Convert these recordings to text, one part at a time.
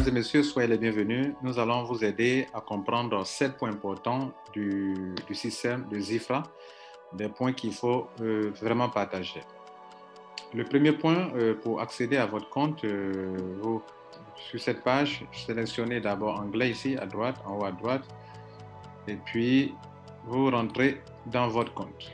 Mesdames et messieurs, soyez les bienvenus. Nous allons vous aider à comprendre 7 points importants du système de Zifra, des points qu'il faut vraiment partager. Le premier point, pour accéder à votre compte, sur cette page, sélectionnez d'abord anglais ici à droite, en haut à droite, et puis vous rentrez dans votre compte.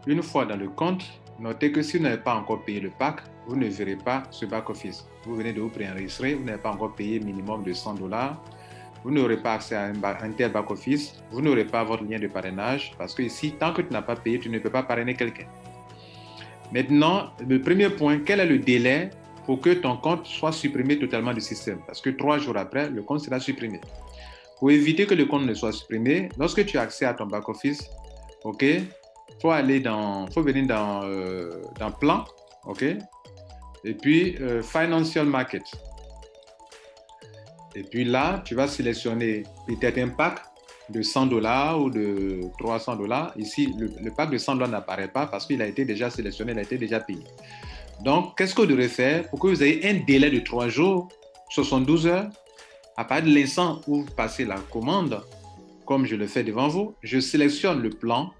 Une fois dans le compte, notez que si vous n'avez pas encore payé le pack, vous ne verrez pas ce back-office. Vous venez de vous préenregistrer, vous n'avez pas encore payé minimum de $100. Vous n'aurez pas accès à un tel back-office, vous n'aurez pas votre lien de parrainage, parce que ici, tant que tu n'as pas payé, tu ne peux pas parrainer quelqu'un. Maintenant, le premier point, quel est le délai pour que ton compte soit supprimé totalement du système? Parce que 3 jours après, le compte sera supprimé. Pour éviter que le compte ne soit supprimé, lorsque tu as accès à ton back-office, ok, faut venir dans plan, ok, et puis Financial Market. Et puis là, tu vas sélectionner peut-être un pack de $100 ou de $300. Ici, le pack de $100 n'apparaît pas parce qu'il a été déjà sélectionné, il a été déjà payé. Donc, qu'est-ce que vous devez faire pour que vous ayez un délai de 3 jours, 72 heures, à partir de l'instant où vous passez la commande, comme je le fais devant vous, je sélectionne le plan,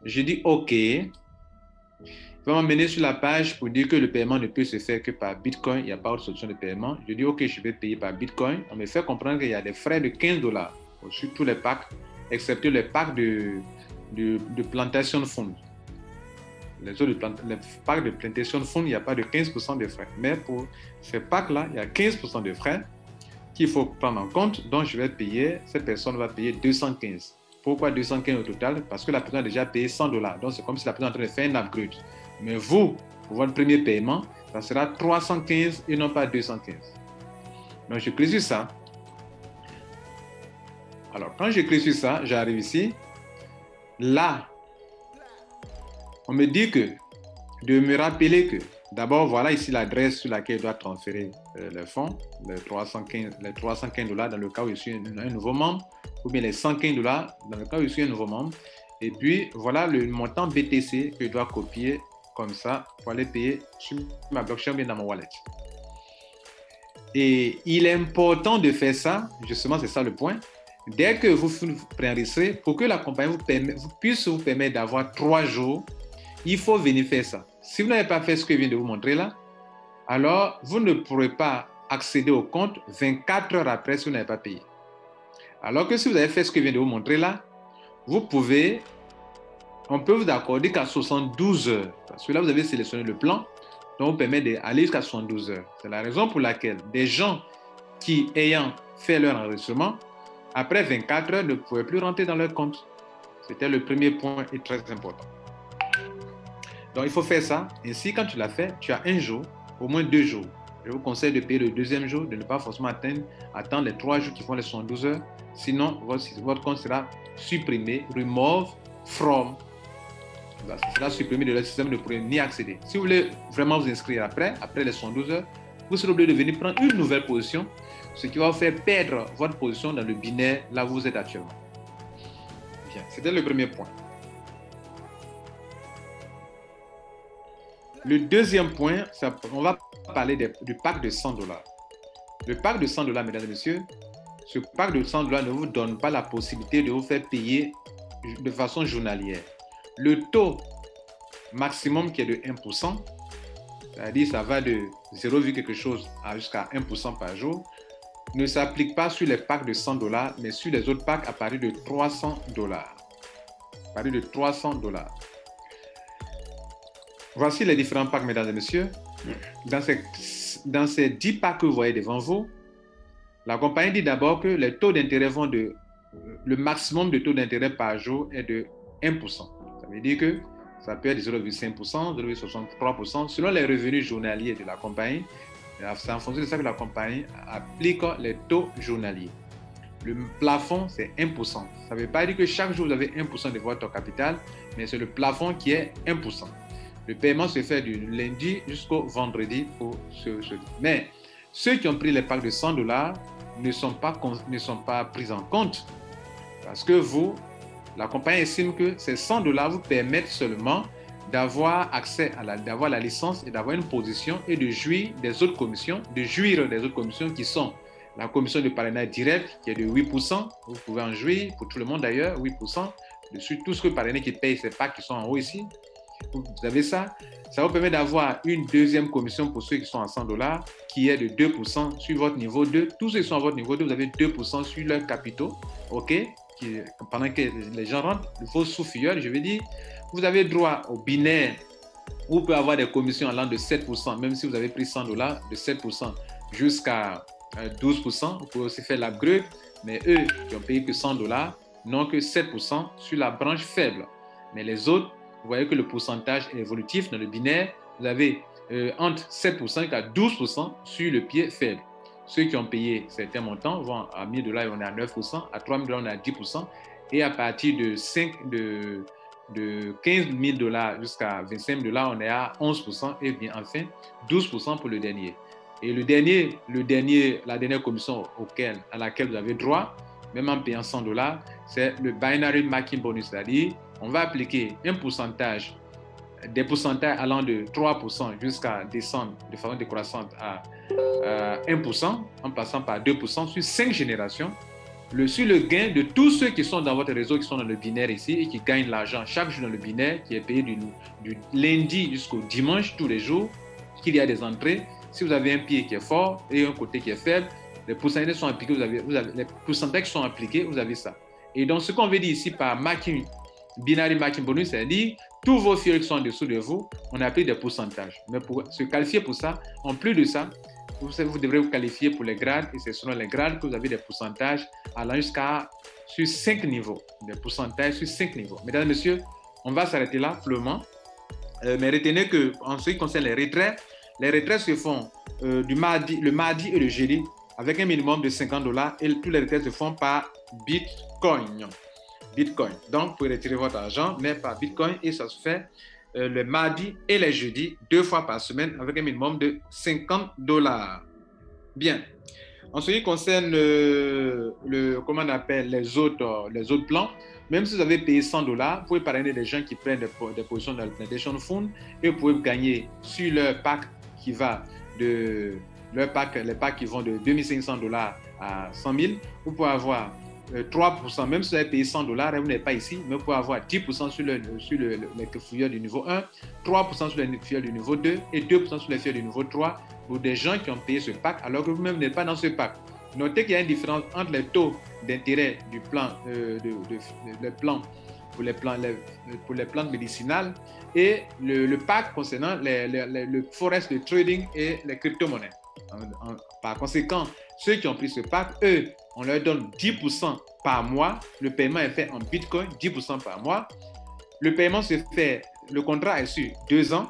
je dis OK. Il va m'emmener sur la page pour dire que le paiement ne peut se faire que par Bitcoin, il n'y a pas d'autre solution de paiement. Je dis OK, je vais payer par Bitcoin. On me fait comprendre qu'il y a des frais de $15 sur tous les packs, excepté les packs de Plantation Fund. Les packs de Plantation Fund, il n'y a pas de 15% de frais. Mais pour ces packs-là, il y a 15% de frais qu'il faut prendre en compte. Donc, je vais payer, cette personne va payer 215. Pourquoi 215 au total? Parce que la personne a déjà payé $100. Donc, c'est comme si la personne est en train de faire un upgrade. Mais vous, pour votre premier paiement, ça sera 315 et non pas 215. Donc, je clique sur ça. Alors, quand je clique sur ça, j'arrive ici. Là, on me dit de me rappeler que, d'abord, voilà ici l'adresse sur laquelle je dois transférer les fonds, les $315 dans le cas où je suis un nouveau membre, ou bien les $115 dans le cas où je suis un nouveau membre. Et puis, voilà le montant BTC que je dois copier comme ça pour aller payer sur ma blockchain ou bien dans mon wallet. Et il est important de faire ça, justement, c'est ça le point. Dès que vous préenregistrez, pour que la compagnie puisse vous permettre d'avoir 3 jours, il faut venir faire ça. Si vous n'avez pas fait ce que je viens de vous montrer là, alors vous ne pourrez pas accéder au compte 24 heures après si vous n'avez pas payé. Alors que si vous avez fait ce que je viens de vous montrer là, on peut vous accorder qu'à 72 heures. Parce que là, vous avez sélectionné le plan, donc vous permet d'aller jusqu'à 72 heures. C'est la raison pour laquelle des gens qui, ayant fait leur enregistrement, après 24 heures, ne pouvaient plus rentrer dans leur compte. C'était le premier point et très important. Donc, il faut faire ça. Ainsi, quand tu l'as fait, tu as un jour, au moins 2 jours. Je vous conseille de payer le deuxième jour, de ne pas forcément attendre les 3 jours qui font les 72 heures. Sinon, votre compte sera supprimé, remove from. Ça sera supprimé de leur système, ne pourrez ni accéder. Si vous voulez vraiment vous inscrire après les 72 heures, vous serez obligé de venir prendre une nouvelle position, ce qui va vous faire perdre votre position dans le binaire là où vous êtes actuellement. Bien, c'était le premier point. Le deuxième point, on va parler du pack de $100. Le pack de $100, mesdames et messieurs, ce pack de $100 ne vous donne pas la possibilité de vous faire payer de façon journalière. Le taux maximum qui est de 1%, c'est-à-dire ça va de 0, quelque chose jusqu'à 1% par jour, ne s'applique pas sur les packs de $100, mais sur les autres packs à partir de $300. À partir de $300. Voici les différents packs, mesdames et messieurs. Dans ces 10 packs que vous voyez devant vous, la compagnie dit d'abord que les taux d'intérêt le maximum de taux d'intérêt par jour est de 1%. Ça veut dire que ça peut être 0,5%, 0,63%, selon les revenus journaliers de la compagnie. C'est en fonction de ça que la compagnie applique les taux journaliers. Le plafond, c'est 1%. Ça ne veut pas dire que chaque jour, vous avez 1% de votre capital, mais c'est le plafond qui est 1%. Le paiement se fait du lundi jusqu'au vendredi pour Mais ceux qui ont pris les packs de $100 ne sont pas pris en compte parce que la compagnie estime que ces $100 vous permettent seulement d'avoir accès d'avoir la licence et d'avoir une position et de jouir des autres commissions, qui sont la commission de parrainage direct qui est de 8%, vous pouvez en jouir, pour tout le monde d'ailleurs, 8%, dessus tout ce que le parrainé qui paye, c'est pas qui sont en haut ici, vous avez ça. Ça vous permet d'avoir une deuxième commission pour ceux qui sont à $100 qui est de 2% sur votre niveau 2. Tous ceux qui sont à votre niveau 2, vous avez 2% sur leurs capitaux, ok? Pendant que les gens rentrent, vos sous-filleul, je veux dire, vous avez droit au binaire. Vous pouvez avoir des commissions allant de 7%, même si vous avez pris $100, de 7% jusqu'à 12%. Vous pouvez aussi faire l'upgrade, mais eux qui ont payé que $100 n'ont que 7% sur la branche faible. Mais les autres, vous voyez que le pourcentage est évolutif dans le binaire. Vous avez entre 7% et 12% sur le pied faible. Ceux qui ont payé certains montants vont à $1,000, on est à 9%, à $3,000, on est à 10%, et à partir de $15,000 jusqu'à $25,000, on est à 11%, et bien enfin 12% pour le dernier. Et la dernière commission à laquelle vous avez droit, même en payant $100, c'est le binary matching bonus, c'est-à-dire on va appliquer des pourcentages allant de 3% jusqu'à descendre de façon décroissante à 1%, en passant par 2% sur 5 générations, sur le gain de tous ceux qui sont dans votre réseau, qui sont dans le binaire ici et qui gagnent l'argent chaque jour dans le binaire, qui est payé du lundi jusqu'au dimanche, tous les jours, qu'il y a des entrées. Si vous avez un pied qui est fort et un côté qui est faible, les pourcentages sont appliqués, les pourcentages qui sont appliqués, vous avez ça. Et donc, ce qu'on veut dire ici par binary matching bonus, c'est-à-dire tous vos filles qui sont en dessous de vous, on applique des pourcentages. Mais pour se qualifier pour ça, en plus de ça, vous devrez vous qualifier pour les grades, et c'est selon les grades que vous avez des pourcentages allant jusqu'à sur 5 niveaux. Des pourcentages sur 5 niveaux. Mesdames et messieurs, on va s'arrêter là pour le moment. Mais retenez qu'en ce qui concerne les retraits se font le mardi et le jeudi avec un minimum de $50 et tous les retraits se font par Bitcoin. Donc, vous pouvez retirer votre argent, mais par Bitcoin, et ça se fait le mardi et les jeudis, 2 fois par semaine, avec un minimum de $50. Bien. En ce qui concerne comment on appelle les autres plans, même si vous avez payé $100, vous pouvez parrainer des gens qui prennent des positions dans le Plantation Fund et vous pouvez gagner sur leur pack qui va les packs qui vont de $2,500 à 100 000. Vous pouvez avoir 3%, même si vous avez payé $100, vous n'êtes pas ici, mais vous pouvez avoir 10% sur les fouilleurs du niveau 1, 3% sur les fouilleurs du niveau 2 et 2% sur les fouilleurs du niveau 3 pour des gens qui ont payé ce pack alors que vous-même n'êtes pas dans ce pack. Notez qu'il y a une différence entre les taux d'intérêt du plan, pour les plantes médicinales et le pack concernant le forest de trading et les crypto-monnaies. Par conséquent, ceux qui ont pris ce pack, eux, on leur donne 10% par mois. Le paiement est fait en Bitcoin, 10% par mois. Le paiement se fait, le contrat est sur 2 ans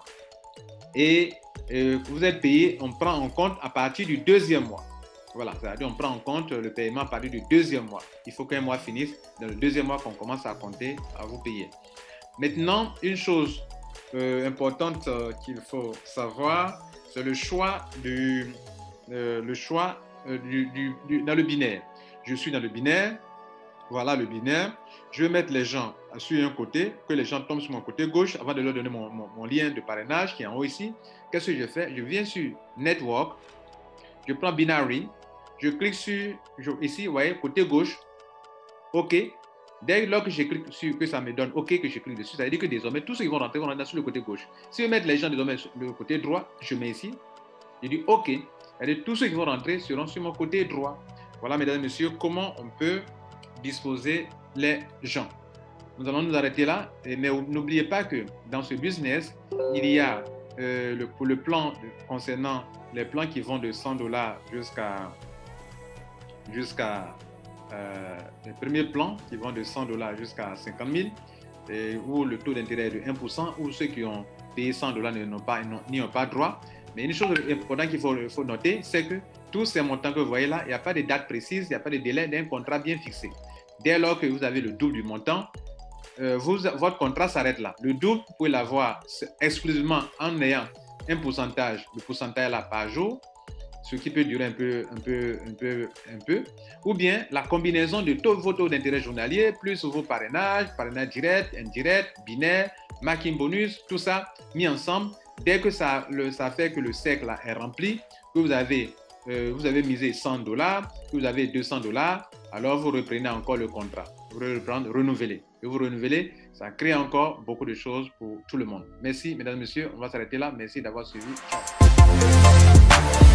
et vous êtes payé, on prend en compte à partir du 2e mois. Voilà, c'est-à-dire on prend en compte le paiement à partir du 2e mois. Il faut qu'un mois finisse, dans le 2e mois qu'on commence à compter, à vous payer. Maintenant, une chose importante qu'il faut savoir, c'est le choix dans le binaire. Je suis dans le binaire, voilà le binaire. Je vais mettre les gens sur un côté, que les gens tombent sur mon côté gauche avant de leur donner mon lien de parrainage qui est en haut ici. Qu'est-ce que je fais? Je viens sur Network, je prends Binary, je clique sur, ici, vous voyez, côté gauche, OK. Dès lors que je clique sur, que ça me donne OK, que je clique dessus, ça veut dire que désormais, tous ceux qui vont rentrer sur le côté gauche. Si je mets les gens désormais sur le côté droit, je mets ici, je dis OK. C'est-à-dire tous ceux qui vont rentrer seront sur mon côté droit. Voilà, mesdames et messieurs, comment on peut disposer les gens. Nous allons nous arrêter là, mais n'oubliez pas que dans ce business, il y a pour le plan concernant les plans qui vont de $100 jusqu'à les premiers plans qui vont de $100 jusqu'à 50 000, où le taux d'intérêt est de 1%, où ceux qui ont payé $100 n'y ont pas droit. Mais une chose importante qu'il faut noter, c'est que tous ces montants que vous voyez là, il n'y a pas de date précise, il n'y a pas de délai d'un contrat bien fixé. Dès lors que vous avez le double du montant, votre contrat s'arrête là. Le double, vous pouvez l'avoir exclusivement en ayant un pourcentage, le pourcentage là par jour, ce qui peut durer un peu, ou bien la combinaison de tous vos taux d'intérêt journaliers, plus vos parrainages direct, indirect, binaire, marking bonus, tout ça mis ensemble. Dès que ça fait que le cercle est rempli, que vous avez misé $100, que vous avez $200, alors vous reprenez encore le contrat. Vous renouvelez. Et vous renouvelez, ça crée encore beaucoup de choses pour tout le monde. Merci, mesdames et messieurs. On va s'arrêter là. Merci d'avoir suivi. Ciao.